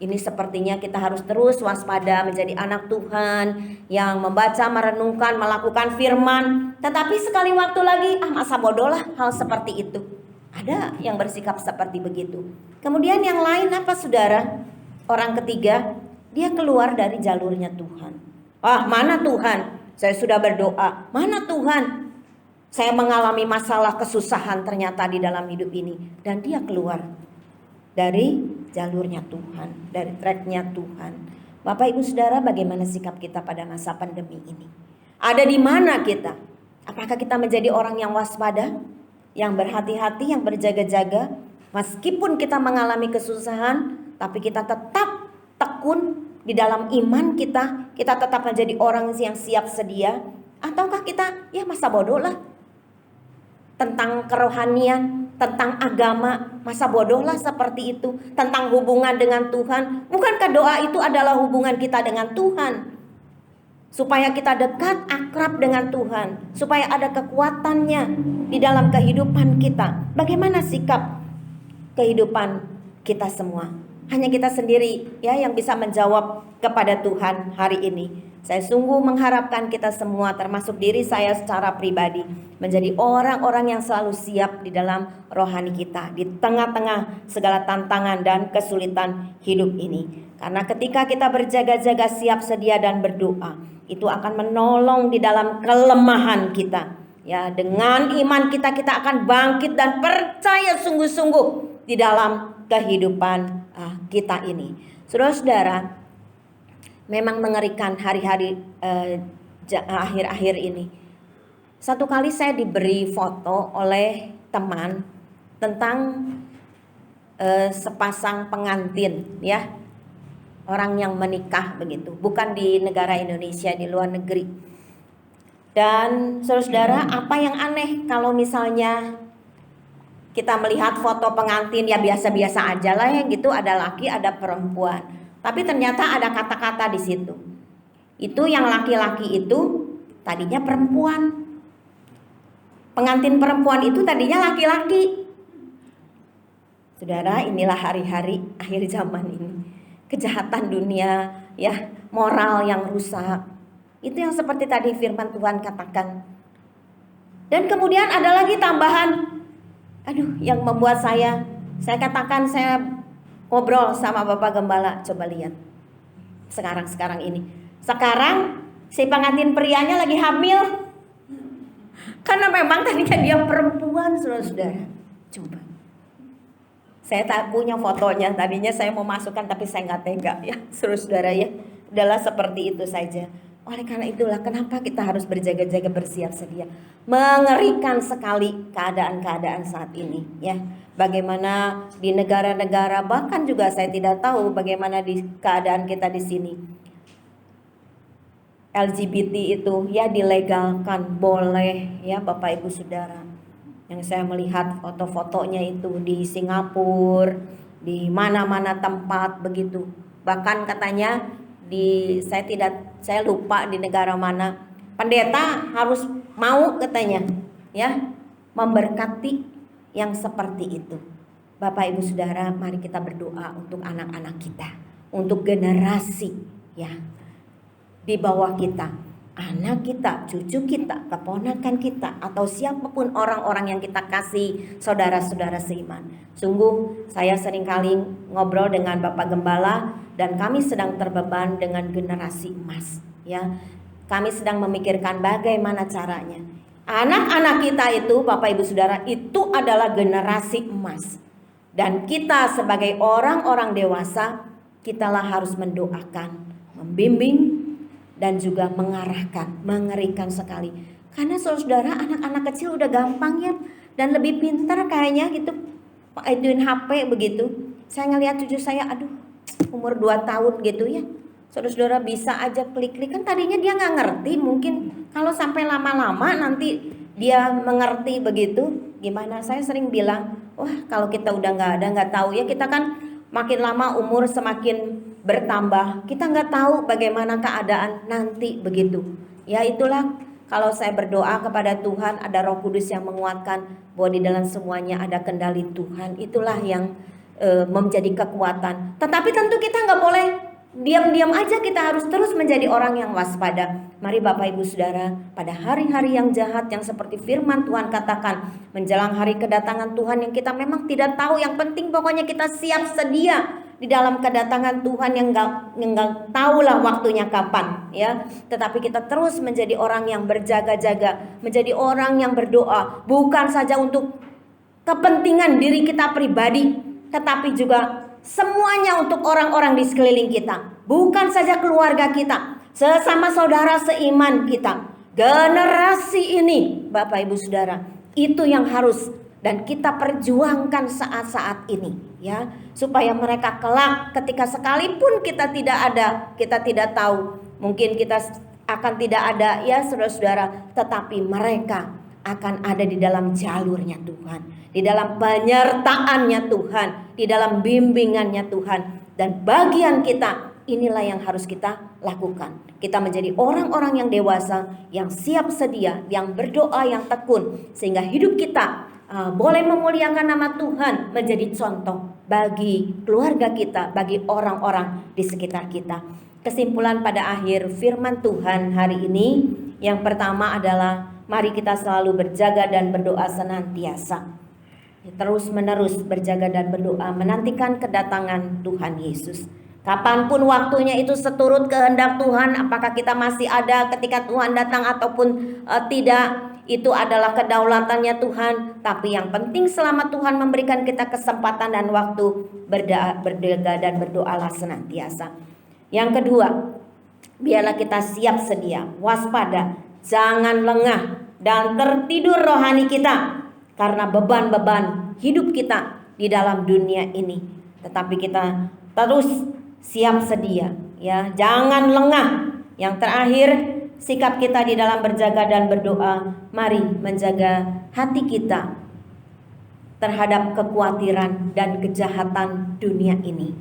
ini sepertinya kita harus terus waspada, menjadi anak Tuhan yang membaca, merenungkan, melakukan firman. Tetapi sekali waktu lagi, masa bodoh lah hal seperti itu. Ada yang bersikap seperti begitu. Kemudian yang lain apa saudara? Orang ketiga, dia keluar dari jalurnya Tuhan. Mana Tuhan? Saya sudah berdoa. Mana Tuhan? Saya mengalami masalah, kesusahan ternyata di dalam hidup ini. Dan dia keluar dari jalurnya Tuhan, dari tracknya Tuhan. Bapak Ibu Saudara, bagaimana sikap kita pada masa pandemi ini? Ada di mana kita? Apakah kita menjadi orang yang waspada, yang berhati-hati, yang berjaga-jaga? Meskipun kita mengalami kesusahan, tapi kita tetap tekun di dalam iman kita tetap menjadi orang yang siap sedia. Ataukah kita ya masa bodoh lah tentang kerohanian, tentang agama, masa bodoh lah seperti itu, tentang hubungan dengan Tuhan. Bukankah doa itu adalah hubungan kita dengan Tuhan? supaya kita dekat, akrab dengan Tuhan, supaya ada kekuatannya di dalam kehidupan kita. Bagaimana sikap kehidupan kita semua? Hanya kita sendiri ya yang bisa menjawab kepada Tuhan hari ini. Saya sungguh mengharapkan kita semua, termasuk diri saya secara pribadi, menjadi orang-orang yang selalu siap di dalam rohani kita, di tengah-tengah segala tantangan dan kesulitan hidup ini. Karena ketika kita berjaga-jaga, siap sedia dan berdoa, itu akan menolong di dalam kelemahan kita. Ya, dengan iman kita akan bangkit dan percaya sungguh-sungguh di dalam kehidupan kita ini. Saudara-saudara, memang mengerikan hari-hari akhir-akhir ini. Satu kali saya diberi foto oleh teman tentang sepasang pengantin, ya, orang yang menikah begitu, bukan di negara Indonesia, di luar negeri. Dan saudara-saudara, apa yang aneh kalau misalnya kita melihat foto pengantin, ya biasa-biasa aja lah ya gitu, ada laki ada perempuan, tapi ternyata ada kata-kata di situ. Itu yang laki-laki itu tadinya perempuan, pengantin perempuan itu tadinya laki-laki. Saudara, inilah hari-hari akhir zaman ini, kejahatan dunia, ya, moral yang rusak. Itu yang seperti tadi firman Tuhan katakan. Dan kemudian ada lagi tambahan, yang membuat saya katakan, saya ngobrol sama Bapak Gembala, coba lihat sekarang ini. Sekarang si pengantin prianya lagi hamil. Karena memang tadinya dia perempuan, saudara-saudara. Coba. Saya tak punya fotonya, tadinya saya mau masukkan tapi saya nggak tega ya, saudara-saudara ya. Adalah seperti itu saja. Oleh karena itulah kenapa kita harus berjaga-jaga, bersiap sedia. Mengerikan sekali keadaan-keadaan saat ini ya. Bagaimana di negara-negara, bahkan juga saya tidak tahu bagaimana di keadaan kita di sini. LGBT itu ya dilegalkan, boleh ya Bapak Ibu Saudara. Yang saya melihat foto-fotonya itu di Singapura, di mana-mana tempat begitu. Bahkan katanya saya lupa di negara mana, pendeta harus mau katanya ya memberkati yang seperti itu. Bapak Ibu Saudara, mari kita berdoa untuk anak-anak kita, untuk generasi ya di bawah kita, anak kita, cucu kita, keponakan kita, atau siapapun orang-orang yang kita kasih, saudara-saudara seiman. Sungguh saya seringkali ngobrol dengan Bapak Gembala dan kami sedang terbeban dengan generasi emas ya. Kami sedang memikirkan bagaimana caranya. Anak-anak kita itu, Bapak Ibu Saudara, itu adalah generasi emas. Dan kita sebagai orang-orang dewasa, kitalah harus mendoakan, membimbing, dan juga mengarahkan. Mengerikan sekali. Karena saudara, anak-anak kecil udah gampang ya, dan lebih pintar kayaknya gitu, mainin HP begitu. Saya ngelihat cucu saya, umur 2 tahun gitu ya, saudara-saudara bisa aja klik-klik. Kan tadinya dia nggak ngerti, mungkin kalau sampai lama-lama nanti dia mengerti begitu. Gimana? Saya sering bilang, wah kalau kita udah nggak tahu ya, kita kan makin lama umur semakin bertambah, kita nggak tahu bagaimana keadaan nanti begitu. Ya itulah, kalau saya berdoa kepada Tuhan, ada Roh Kudus yang menguatkan bahwa di dalam semuanya ada kendali Tuhan. Itulah yang menjadi kekuatan. Tetapi tentu kita nggak boleh diam-diam aja, kita harus terus menjadi orang yang waspada. Mari Bapak Ibu Saudara, pada hari-hari yang jahat yang seperti firman Tuhan katakan, menjelang hari kedatangan Tuhan yang kita memang tidak tahu, yang penting pokoknya kita siap sedia di dalam kedatangan Tuhan yang nggak tahulah waktunya kapan ya. Tetapi kita terus menjadi orang yang berjaga-jaga, menjadi orang yang berdoa, bukan saja untuk kepentingan diri kita pribadi, tetapi juga semuanya untuk orang-orang di sekeliling kita. Bukan saja keluarga kita, sesama saudara seiman kita. Generasi ini Bapak Ibu Saudara, itu yang harus dan kita perjuangkan saat-saat ini ya, supaya mereka kelak ketika sekalipun kita tidak ada, kita tidak tahu, mungkin kita akan tidak ada ya saudara-saudara, tetapi mereka akan ada di dalam jalurnya Tuhan, di dalam penyertaannya Tuhan, di dalam bimbingannya Tuhan. Dan bagian kita inilah yang harus kita lakukan. Kita menjadi orang-orang yang dewasa, yang siap sedia, yang berdoa, yang tekun, sehingga hidup kita boleh memuliakan nama Tuhan, menjadi contoh bagi keluarga kita, bagi orang-orang di sekitar kita. Kesimpulan pada akhir firman Tuhan hari ini, yang pertama adalah mari kita selalu berjaga dan berdoa senantiasa. Terus menerus berjaga dan berdoa, menantikan kedatangan Tuhan Yesus. Kapanpun waktunya itu seturut kehendak Tuhan, apakah kita masih ada ketika Tuhan datang ataupun tidak, itu adalah kedaulatannya Tuhan. Tapi yang penting selama Tuhan memberikan kita kesempatan dan waktu, berjaga dan berdoalah senantiasa. Yang kedua, biarlah kita siap sedia, waspada, jangan lengah dan tertidur rohani kita karena beban-beban hidup kita di dalam dunia ini. Tetapi kita terus siap sedia, ya, jangan lengah. Yang terakhir, sikap kita di dalam berjaga dan berdoa, mari menjaga hati kita terhadap kekhawatiran dan kejahatan dunia ini.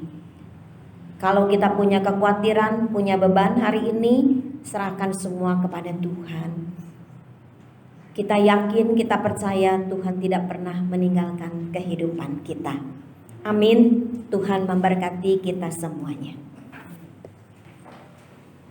Kalau kita punya kekhawatiran, punya beban hari ini, serahkan semua kepada Tuhan. Kita yakin, kita percaya Tuhan tidak pernah meninggalkan kehidupan kita. Amin. Tuhan memberkati kita semuanya.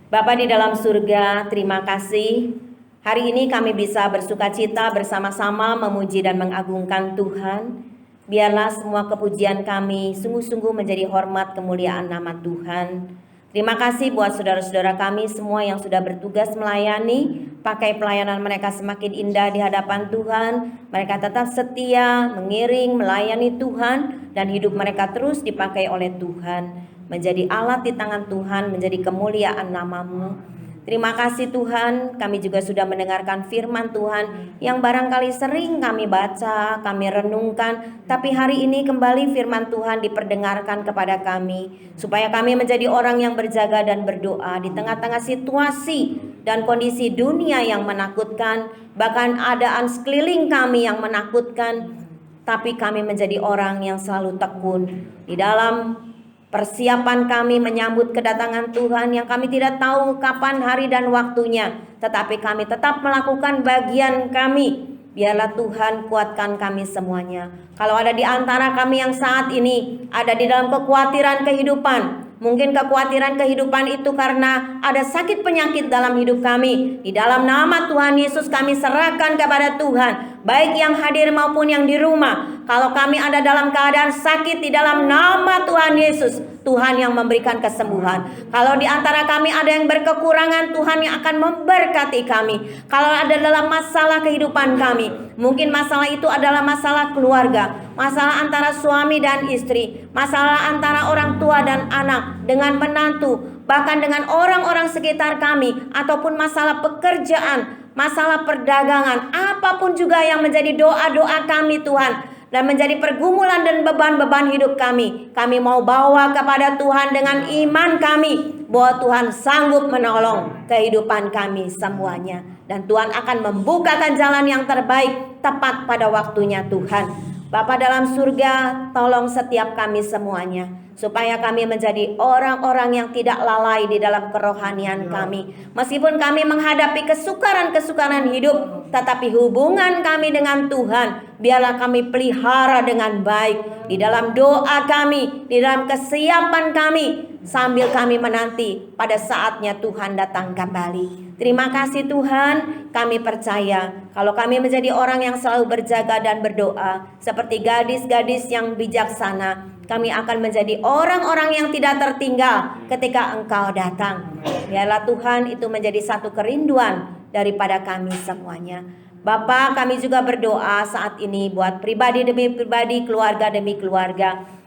Bapa di dalam surga, terima kasih. Hari ini kami bisa bersukacita bersama-sama memuji dan mengagungkan Tuhan. Biarlah semua kepujian kami sungguh-sungguh menjadi hormat kemuliaan nama Tuhan. Terima kasih buat saudara-saudara kami semua yang sudah bertugas melayani. Pakai pelayanan mereka semakin indah di hadapan Tuhan. Mereka tetap setia, mengiring, melayani Tuhan. Dan hidup mereka terus dipakai oleh Tuhan. Menjadi alat di tangan Tuhan, menjadi kemuliaan nama-Mu. Terima kasih Tuhan, kami juga sudah mendengarkan firman Tuhan yang barangkali sering kami baca, kami renungkan. Tapi hari ini kembali firman Tuhan diperdengarkan kepada kami, supaya kami menjadi orang yang berjaga dan berdoa di tengah-tengah situasi dan kondisi dunia yang menakutkan. Bahkan keadaan sekeliling kami yang menakutkan. Tapi kami menjadi orang yang selalu tekun di dalam persiapan kami menyambut kedatangan Tuhan yang kami tidak tahu kapan hari dan waktunya. Tetapi kami tetap melakukan bagian kami. Biarlah Tuhan kuatkan kami semuanya. Kalau ada di antara kami yang saat ini ada di dalam kekhawatiran kehidupan, mungkin kekhawatiran kehidupan itu karena ada sakit penyakit dalam hidup kami. Di dalam nama Tuhan Yesus kami serahkan kepada Tuhan, baik yang hadir maupun yang di rumah. Kalau kami ada dalam keadaan sakit, di dalam nama Tuhan Yesus, Tuhan yang memberikan kesembuhan. Kalau di antara kami ada yang berkekurangan, Tuhan yang akan memberkati kami. Kalau ada dalam masalah kehidupan kami, mungkin masalah itu adalah masalah keluarga, masalah antara suami dan istri, masalah antara orang tua dan anak, dengan menantu, bahkan dengan orang-orang sekitar kami, ataupun masalah pekerjaan, masalah perdagangan, apapun juga yang menjadi doa-doa kami Tuhan, dan menjadi pergumulan dan beban-beban hidup kami. Kami mau bawa kepada Tuhan dengan iman kami, bahwa Tuhan sanggup menolong kehidupan kami semuanya. Dan Tuhan akan membukakan jalan yang terbaik tepat pada waktunya Tuhan. Bapa dalam surga, tolong setiap kami semuanya, supaya kami menjadi orang-orang yang tidak lalai di dalam kerohanian kami. Meskipun kami menghadapi kesukaran-kesukaran hidup, tetapi hubungan kami dengan Tuhan, biarlah kami pelihara dengan baik. Di dalam doa kami, di dalam kesiapan kami, sambil kami menanti pada saatnya Tuhan datang kembali. Terima kasih Tuhan, kami percaya kalau kami menjadi orang yang selalu berjaga dan berdoa, seperti gadis-gadis yang bijaksana, kami akan menjadi orang-orang yang tidak tertinggal ketika Engkau datang. Biarlah Tuhan itu menjadi satu kerinduan daripada kami semuanya. Bapa, kami juga berdoa saat ini buat pribadi demi pribadi, keluarga demi keluarga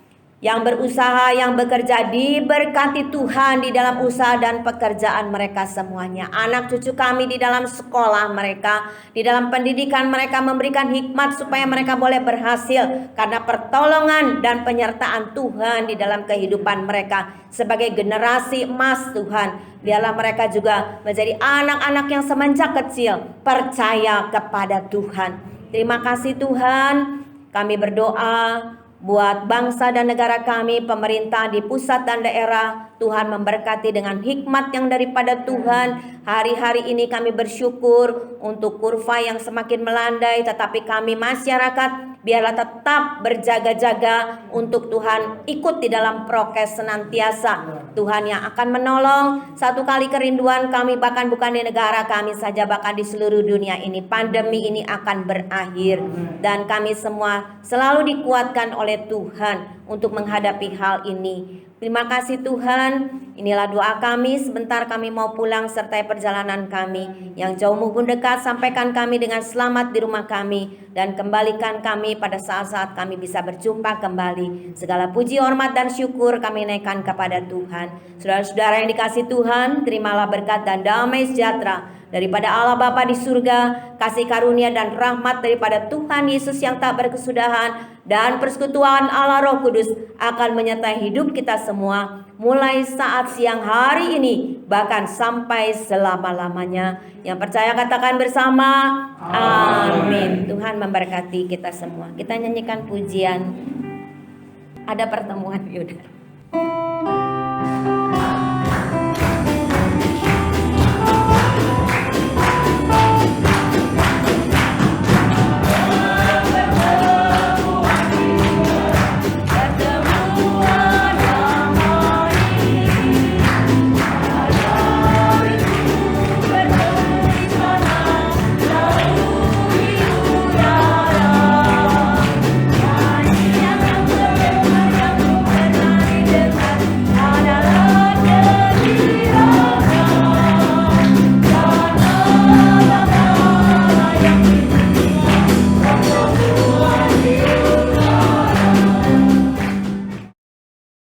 yang berusaha, yang bekerja, diberkati Tuhan di dalam usaha dan pekerjaan mereka semuanya. Anak cucu kami di dalam sekolah mereka, di dalam pendidikan mereka, memberikan hikmat supaya mereka boleh berhasil karena pertolongan dan penyertaan Tuhan di dalam kehidupan mereka sebagai generasi emas Tuhan. Biarlah mereka juga menjadi anak-anak yang semenjak kecil percaya kepada Tuhan. Terima kasih Tuhan. Kami berdoa buat bangsa dan negara kami, pemerintah di pusat dan daerah. Tuhan memberkati dengan hikmat yang daripada Tuhan. Hari-hari ini kami bersyukur untuk kurva yang semakin melandai, tetapi kami masyarakat biarlah tetap berjaga-jaga untuk Tuhan ikut di dalam prokes senantiasa. Tuhan yang akan menolong. Satu kali kerinduan kami, bahkan bukan di negara kami saja, bahkan di seluruh dunia ini, pandemi ini akan berakhir, dan kami semua selalu dikuatkan oleh Tuhan untuk menghadapi hal ini. Terima kasih Tuhan. Inilah doa kami. Sebentar kami mau pulang sertai perjalanan kami. Yang jauh maupun dekat, sampaikan kami dengan selamat di rumah kami, dan kembalikan kami pada saat-saat kami bisa berjumpa kembali. Segala puji, hormat, dan syukur kami naikkan kepada Tuhan. Saudara-saudara yang dikasih Tuhan, terimalah berkat dan damai sejahtera daripada Allah Bapa di surga, kasih karunia dan rahmat daripada Tuhan Yesus yang tak berkesudahan, dan persekutuan Allah Roh Kudus akan menyertai hidup kita semua mulai saat siang hari ini bahkan sampai selama-lamanya. Yang percaya katakan bersama, amin. Tuhan memberkati kita semua. Kita nyanyikan pujian. Ada pertemuan, Yuda.